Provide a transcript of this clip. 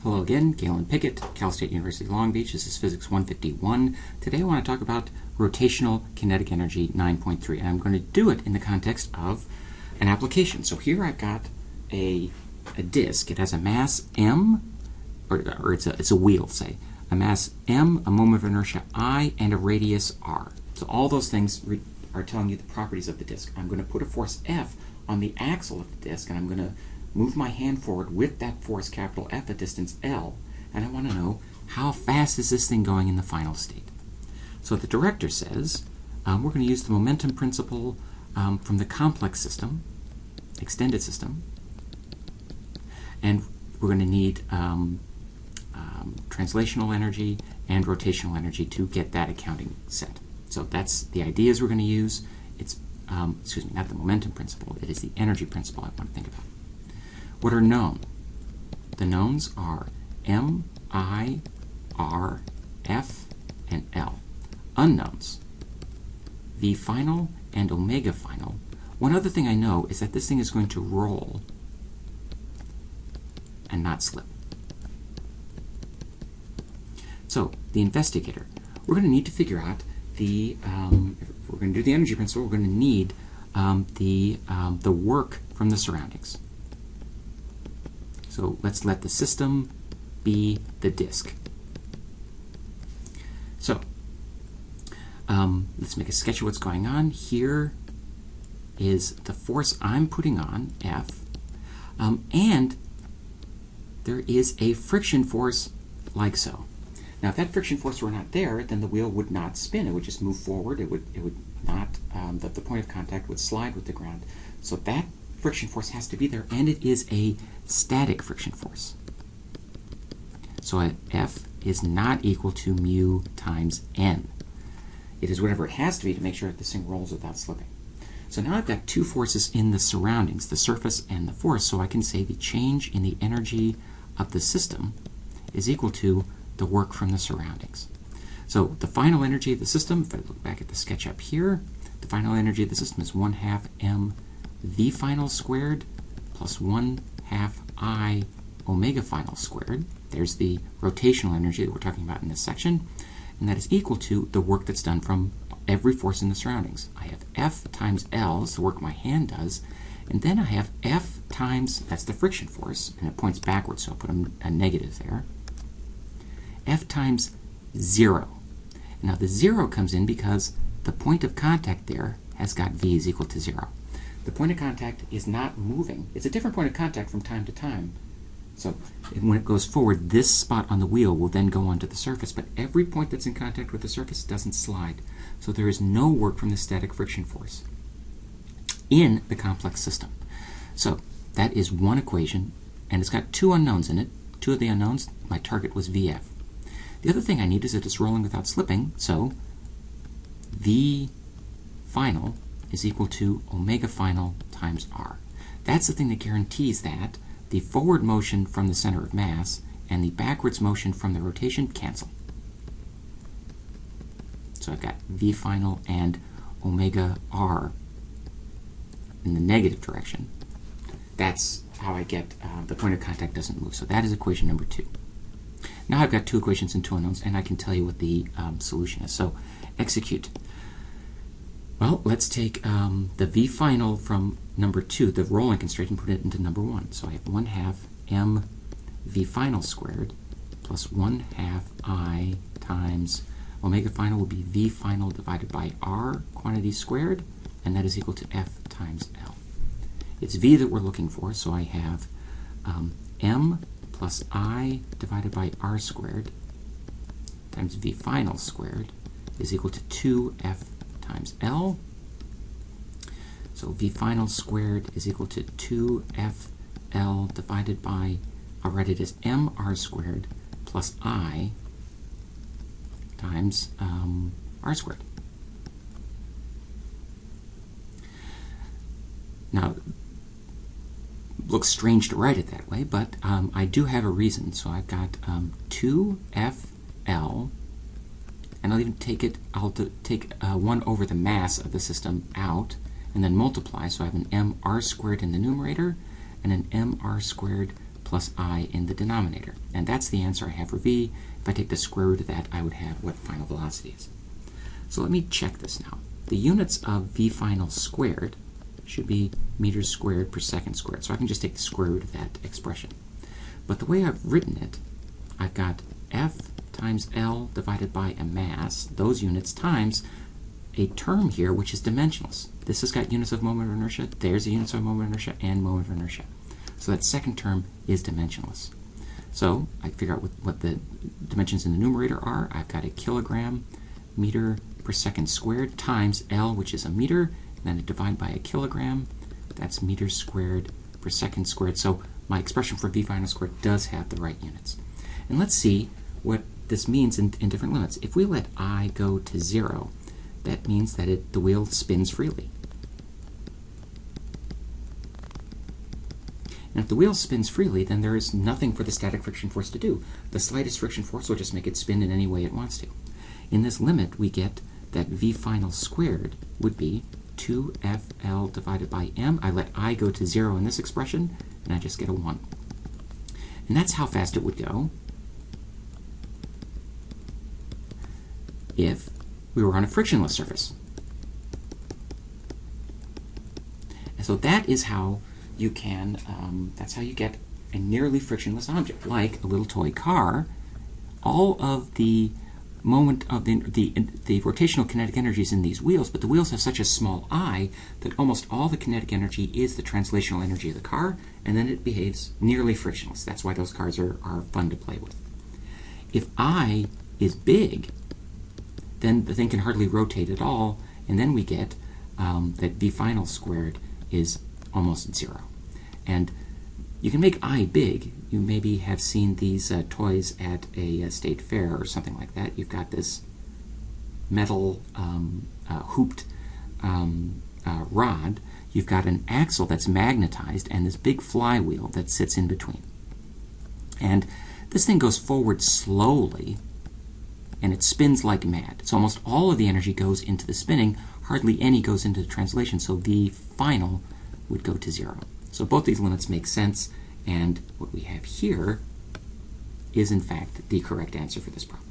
Hello again, Galen Pickett, Cal State University Long Beach. This is Physics 151. Today I want to talk about rotational kinetic energy 9.3, and I'm going to do it in the context of an application. So here I've got a disk. It has a mass m, or it's a wheel, say. A mass m, a moment of inertia I, and a radius r. So all those things are telling you the properties of the disk. I'm going to put a force F on the axle of the disk, and I'm going to move my hand forward with that force, capital F, at distance L, and I want to know how fast is this thing going in the final state. So the director says we're going to use the momentum principle from the complex system, extended system, and we're going to need translational energy and rotational energy to get that accounting set. So that's the ideas we're going to use. It's, excuse me, not the momentum principle, it is the energy principle I want to think about. What are known? The knowns are M, I, R, F, and L. Unknowns, V final and omega final. One other thing I know is that this thing is going to roll and not slip. So, the investigator. We're going to need to figure out the, if we're going to do the energy principle, we're going to need the work from the surroundings. So let's let the system be the disk. So let's make a sketch of what's going on. Here is the force I'm putting on, F, and there is a friction force like so. Now if that friction force were not there, then the wheel would not spin. It would just move forward. It would not, the point of contact would slide with the ground. So that friction force has to be there, and it is a static friction force. So F is not equal to mu times N. It is whatever it has to be to make sure that this thing rolls without slipping. So now I've got two forces in the surroundings, the surface and the force, so I can say the change in the energy of the system is equal to the work from the surroundings. So the final energy of the system, if I look back at the sketch up here, the final energy of the system is 1/2 m V final squared plus 1/2 I omega final squared. There's the rotational energy that we're talking about in this section, and that is equal to the work that's done from every force in the surroundings. I have F times L is the work my hand does, and then I have F times, that's the friction force, and it points backwards, so I'll put a negative there. F times 0. Now the 0 comes in because the point of contact there has got V is equal to 0. The point of contact is not moving. It's a different point of contact from time to time. So when it goes forward, this spot on the wheel will then go onto the surface, but every point that's in contact with the surface doesn't slide. So there is no work from the static friction force in the complex system. So that is one equation, and it's got two unknowns in it. Two of the unknowns, my target was VF. The other thing I need is that it's rolling without slipping, so V final is equal to omega final times r. That's the thing that guarantees that the forward motion from the center of mass and the backwards motion from the rotation cancel. So I've got V final and omega r in the negative direction. That's how I get the point of contact doesn't move. So that is equation number 2. Now I've got two equations and two unknowns, and I can tell you what the solution is. So execute. Well, let's take the V final from number 2, the rolling constraint, and put it into number 1. So I have 1/2 m V final squared plus 1/2 I times omega final will be V final divided by R quantity squared, and that is equal to F times L. It's V that we're looking for, so I have m plus I divided by R squared times V final squared is equal to 2F times L. So V final squared is equal to 2FL divided by, I'll write it as MR squared plus I times R squared. Now, looks strange to write it that way, but I do have a reason. So I've got 2FL, and I'll even take it, take 1 over the mass of the system out, and then multiply. So I have an mr squared in the numerator, and an mr squared plus I in the denominator. And that's the answer I have for v. If I take the square root of that, I would have what final velocity is. So let me check this now. The units of v final squared should be meters squared per second squared. So I can just take the square root of that expression. But the way I've written it, I've got F times L divided by a mass, those units, times a term here which is dimensionless. This has got units of moment of inertia, there's the units of moment of inertia, and moment of inertia. So that second term is dimensionless. So I figure out what the dimensions in the numerator are. I've got a kilogram meter per second squared times L, which is a meter, and then I divide by a kilogram. That's meters squared per second squared. So my expression for v final squared does have the right units. And let's see what this means in different limits. If we let I go to 0, that means that the wheel spins freely. And if the wheel spins freely, then there is nothing for the static friction force to do. The slightest friction force will just make it spin in any way it wants to. In this limit, we get that v final squared would be 2FL divided by m. I let I go to 0 in this expression, and I just get a 1. And that's how fast it would go if we were on a frictionless surface. And so that is how you can, that's how you get a nearly frictionless object, like a little toy car. All of the moment of the rotational kinetic energy is in these wheels, but the wheels have such a small I that almost all the kinetic energy is the translational energy of the car, and then it behaves nearly frictionless. That's why those cars are fun to play with. If I is big, then the thing can hardly rotate at all, and then we get that v final squared is almost 0. And you can make I big. You maybe have seen these toys at a state fair or something like that. You've got this metal hooped rod. You've got an axle that's magnetized and this big flywheel that sits in between. And this thing goes forward slowly, and it spins like mad. So almost all of the energy goes into the spinning, hardly any goes into the translation, so v final would go to 0. So both these limits make sense, and what we have here is in fact the correct answer for this problem.